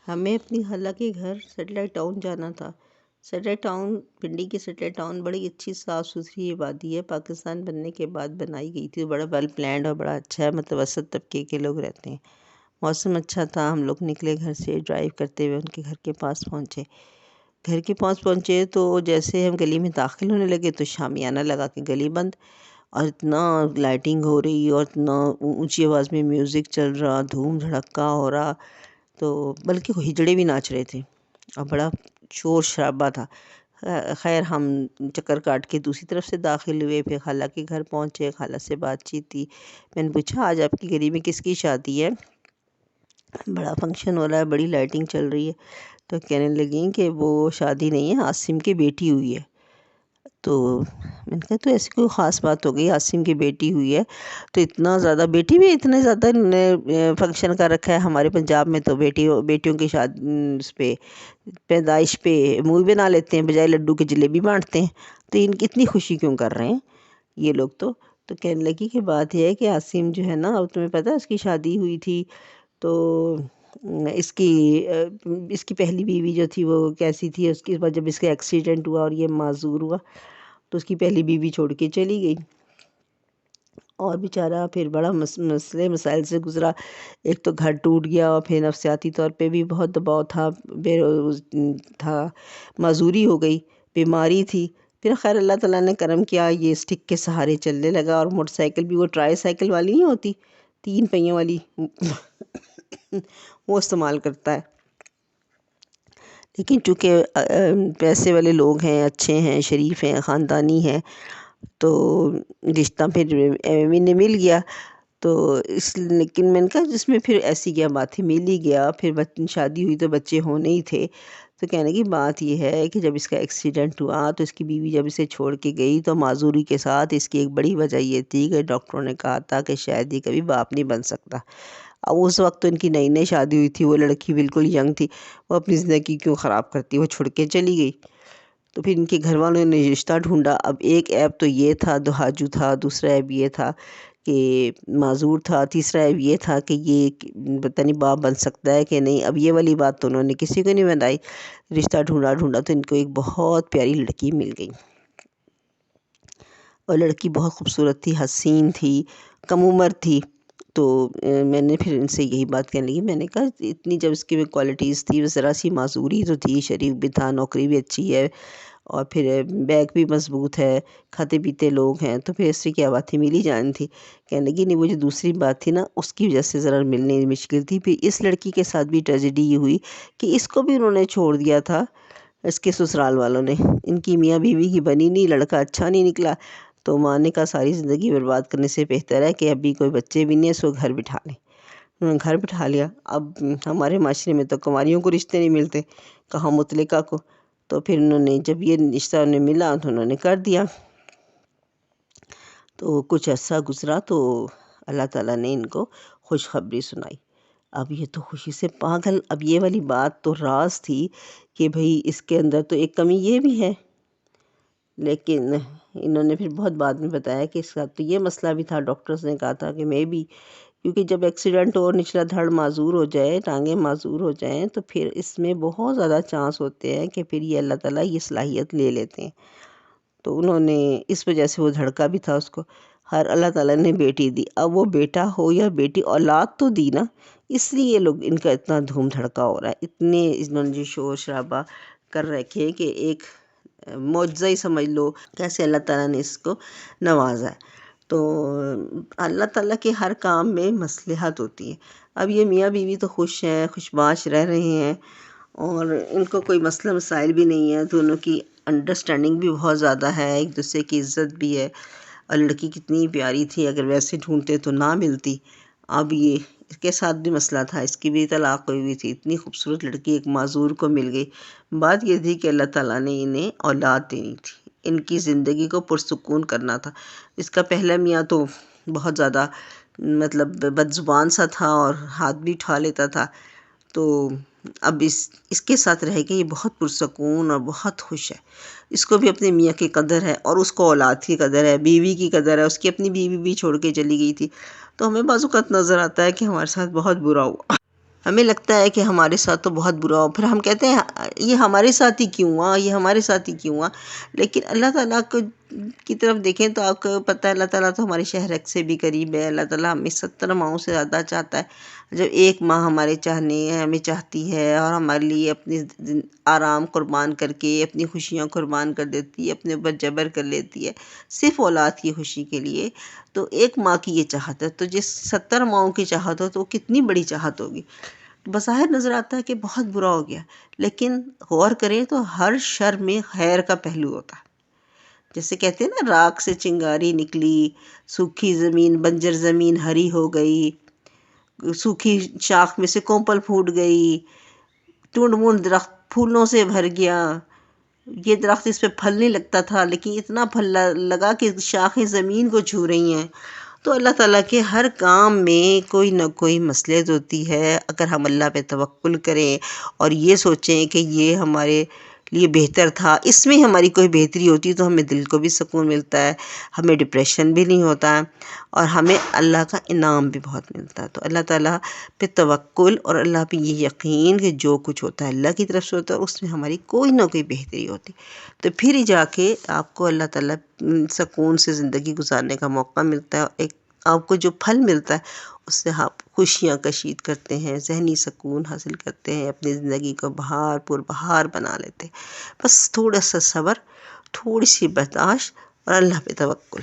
ہمیں اپنی خالہ کے گھر سیٹلائٹ ٹاؤن جانا تھا۔ سیٹلائٹ ٹاؤن، پنڈی کی سیٹلائٹ ٹاؤن بڑی اچھی صاف ستھری آبادی ہے، پاکستان بننے کے بعد بنائی گئی تھی، بڑا ویل پلانڈ اور بڑا اچھا ہے، متوسط طبقے کے لوگ رہتے ہیں۔ موسم اچھا تھا، ہم لوگ نکلے گھر سے، ڈرائیو کرتے ہوئے ان کے گھر کے پاس پہنچے۔ گھر کے پاس پہنچے تو جیسے ہم گلی میں داخل ہونے لگے تو شامیانہ لگا کے گلی بند، اور اتنا لائٹنگ ہو رہی اور اتنا اونچی آواز میں میوزک چل رہا، دھوم دھڑکا ہو رہا، تو بلکہ ہجڑے بھی ناچ رہے تھے اور بڑا شور شرابہ تھا۔ خیر ہم چکر کاٹ کے دوسری طرف سے داخل ہوئے، پھر خالہ کے گھر پہنچے، خالہ سے بات چیت تھی۔ میں نے پوچھا آج آپ کی گلی میں کس کی شادی ہے؟ بڑا فنکشن ہو رہا ہے، بڑی لائٹنگ چل رہی ہے۔ تو کہنے لگیں کہ وہ شادی نہیں ہے، عاصم کی بیٹی ہوئی ہے۔ تو میں نے کہا تو ایسی کوئی خاص بات ہو گئی، عاصم کی بیٹی ہوئی ہے تو اتنا زیادہ، بیٹی بھی اتنے زیادہ فنکشن کر رکھا ہے؟ ہمارے پنجاب میں تو بیٹیوں کی اس پہ پیدائش پہ منہ بنا لیتے ہیں، بجائے لڈو کے جلیبی بانٹتے ہیں، تو ان کی اتنی خوشی کیوں کر رہے ہیں یہ لوگ؟ تو کہنے لگی کہ بات یہ ہے کہ عاصم جو ہے نا، اب تمہیں پتہ ہے اس کی شادی ہوئی تھی تو اس کی پہلی بیوی جو تھی وہ کیسی تھی، اس کے بعد جب اس کا ایکسیڈنٹ ہوا اور یہ معذور ہوا تو اس کی پہلی بیوی چھوڑ کے چلی گئی، اور بیچارہ پھر بڑا مسئلے مسائل سے گزرا۔ ایک تو گھر ٹوٹ گیا، اور پھر نفسیاتی طور پہ بھی بہت دباؤ تھا، تھا، معذوری ہو گئی، بیماری تھی۔ پھر خیر اللہ تعالیٰ نے کرم کیا، یہ اسٹک کے سہارے چلنے لگا، اور موٹر سائیکل بھی وہ ٹرائی سائیکل والی نہیں ہوتی، 3 پہیوں والی، وہ استعمال کرتا ہے۔ لیکن چونکہ پیسے والے لوگ ہیں، اچھے ہیں، شریف ہیں، خاندانی ہیں، تو رشتہ پھر انہیں مل گیا۔ تو لیکن میں نے کہا جس میں پھر ایسی کیا بات تھی، مل ہی گیا۔ پھر شادی ہوئی تو بچے ہونے ہی تھے۔ تو کہنے کی بات یہ ہے کہ جب اس کا ایکسیڈنٹ ہوا تو اس کی بیوی جب اسے چھوڑ کے گئی تو معذوری کے ساتھ اس کی ایک بڑی وجہ یہ تھی کہ ڈاکٹروں نے کہا تھا کہ شاید یہ کبھی باپ نہیں بن سکتا۔ اب اس وقت تو ان کی نئی نئی شادی ہوئی تھی، وہ لڑکی بالکل ینگ تھی، وہ اپنی زندگی کیوں خراب کرتی، وہ چھوڑ کے چلی گئی۔ تو پھر ان کے گھر والوں نے رشتہ ڈھونڈا۔ اب ایک عیب تو یہ تھا، دہاجو تھا، دوسرا عیب یہ تھا کہ معذور تھا، تیسرا عیب یہ تھا کہ یہ پتہ نہیں باپ بن سکتا ہے کہ نہیں۔ اب یہ والی بات تو انہوں نے کسی کو نہیں بتائی۔ رشتہ ڈھونڈا تو ان کو ایک بہت پیاری لڑکی مل گئی، اور لڑکی بہت خوبصورت تھی، حسین تھی، کم عمر تھی۔ تو میں نے پھر ان سے یہی بات کہنے لگی، میں نے کہا اتنی جب اس کی کوالٹیز تھی، ذرا سی معذوری تو تھی، شریف بھی تھا، نوکری بھی اچھی ہے، اور پھر بیک بھی مضبوط ہے، کھاتے پیتے لوگ ہیں، تو پھر اس سے کیا بات تھی، مل ہی جانی تھی۔ کہنے لگی نہیں، وہ جو دوسری بات تھی نا، اس کی وجہ سے ذرا ملنے مشکل تھی۔ پھر اس لڑکی کے ساتھ بھی ٹریجڈی یہ ہوئی کہ اس کو بھی انہوں نے چھوڑ دیا تھا، اس کے سسرال والوں نے۔ ان کی میاں بیوی کی بنی نہیں، لڑکا اچھا نہیں نکلا، تو ماں نے کہا ساری زندگی برباد کرنے سے بہتر ہے کہ ابھی کوئی بچے بھی نہیں، اس کو گھر بٹھا لیں۔ انہوں نے گھر بٹھا لیا۔ اب ہمارے معاشرے میں تو کنواریوں کو رشتے نہیں ملتے، کہاں مطلقہ کو۔ تو پھر انہوں نے جب یہ رشتہ انہیں ملا تو انہوں نے کر دیا۔ تو کچھ عرصہ گزرا تو اللہ تعالیٰ نے ان کو خوشخبری سنائی۔ اب یہ تو خوشی سے پاگل۔ اب یہ والی بات تو راز تھی کہ بھئی اس کے اندر تو ایک کمی یہ بھی ہے، لیکن انہوں نے پھر بہت بعد میں بتایا کہ اس کا تو یہ مسئلہ بھی تھا، ڈاکٹرز نے کہا تھا کہ میں بھی، کیونکہ جب ایکسیڈنٹ ہو، نچلا دھڑ معذور ہو جائے، ٹانگیں معذور ہو جائیں، تو پھر اس میں بہت زیادہ چانس ہوتے ہیں کہ پھر یہ اللہ تعالیٰ یہ صلاحیت لے لیتے ہیں۔ تو انہوں نے اس وجہ سے، وہ دھڑکا بھی تھا اس کو، ہر اللہ تعالیٰ نے بیٹی دی۔ اب وہ بیٹا ہو یا بیٹی، اولاد تو دی نا، اس لیے یہ لوگ، ان کا اتنا دھوم دھڑکا ہو رہا ہے، اتنے انہوں نے جو شور شرابہ کر رکھے کہ ایک معجزہ ہی سمجھ لو کیسے اللہ تعالیٰ نے اس کو نوازا ہے۔ تو اللہ تعالیٰ کے ہر کام میں مصلحت ہوتی ہے۔ اب یہ میاں بیوی تو خوش ہیں، خوش باش رہ رہے ہیں، اور ان کو کوئی مسئلہ مسائل بھی نہیں ہے، دونوں کی انڈرسٹینڈنگ بھی بہت زیادہ ہے، ایک دوسرے کی عزت بھی ہے، اور لڑکی کتنی پیاری تھی، اگر ویسے ڈھونڈتے تو نہ ملتی۔ اب یہ اس کے ساتھ بھی مسئلہ تھا، اس کی بھی طلاق ہوئی تھی، اتنی خوبصورت لڑکی ایک معذور کو مل گئی۔ بات یہ تھی کہ اللہ تعالیٰ نے انہیں اولاد دینی تھی، ان کی زندگی کو پرسکون کرنا تھا۔ اس کا پہلا میاں تو بہت زیادہ مطلب بد زبان سا تھا، اور ہاتھ بھی اٹھا لیتا تھا۔ تو اب اس کے ساتھ رہ کے یہ بہت پرسکون اور بہت خوش ہے۔ اس کو بھی اپنے میاں کی قدر ہے، اور اس کو اولاد کی قدر ہے، بیوی کی قدر ہے۔ اس کی اپنی بیوی بھی چھوڑ کے چلی گئی تھی۔ تو ہمیں بعض اوقات نظر آتا ہے کہ ہمارے ساتھ بہت برا ہوا، ہمیں لگتا ہے کہ ہمارے ساتھ تو بہت برا ہو، پھر ہم کہتے ہیں یہ ہمارے ساتھ ہی کیوں ہوا، یہ ہمارے ساتھ ہی کیوں ہوا. لیکن اللہ تعالیٰ کی طرف دیکھیں تو آپ کو پتہ ہے اللہ تعالیٰ تو ہمارے شہرک سے بھی قریب ہے. اللہ تعالیٰ ہمیں 70 ماہوں سے زیادہ چاہتا ہے. جب ایک ماں ہمیں چاہتی ہے اور ہمارے لیے اپنی آرام قربان کر کے اپنی خوشیاں قربان کر دیتی ہے، اپنے اوپر جبر کر لیتی ہے صرف اولاد کی خوشی کے لیے، تو ایک ماں کی یہ چاہت ہے، تو جس 70 ماؤں کی چاہت ہو تو وہ کتنی بڑی چاہت ہوگی. بظاہر نظر آتا ہے کہ بہت برا ہو گیا، لیکن غور کریں تو ہر شر میں خیر کا پہلو ہوتا ہے. جیسے کہتے ہیں نا، راکھ سے چنگاری نکلی، سوکھی زمین بنجر زمین ہری ہو گئی، سوکھی شاخ میں سے کومپل پھوٹ گئی، ٹونڈ مونڈ درخت پھولوں سے بھر گیا. یہ درخت اس پہ پھل نہیں لگتا تھا لیکن اتنا پھل لگا کہ شاخیں زمین کو چھو رہی ہیں. تو اللہ تعالیٰ کے ہر کام میں کوئی نہ کوئی مصلحت ہوتی ہے. اگر ہم اللہ پہ توکل کریں اور یہ سوچیں کہ یہ ہمارے لیے بہتر تھا، اس میں ہماری کوئی بہتری ہوتی ہے، تو ہمیں دل کو بھی سکون ملتا ہے، ہمیں ڈپریشن بھی نہیں ہوتا ہے، اور ہمیں اللہ کا انعام بھی بہت ملتا ہے. تو اللہ تعالیٰ پہ توکل اور اللہ پہ یہ یقین کہ جو کچھ ہوتا ہے اللہ کی طرف سے ہوتا ہے، اس میں ہماری کوئی نہ کوئی بہتری ہوتی، تو پھر ہی جا کے آپ کو اللہ تعالیٰ سکون سے زندگی گزارنے کا موقع ملتا ہے. ایک آپ کو جو پھل ملتا ہے اس سے آپ خوشیاں کشید کرتے ہیں، ذہنی سکون حاصل کرتے ہیں، اپنی زندگی کو بہار پر بہار بنا لیتے ہیں. بس تھوڑا سا صبر، تھوڑی سی برداشت اور اللہ پہ توکل.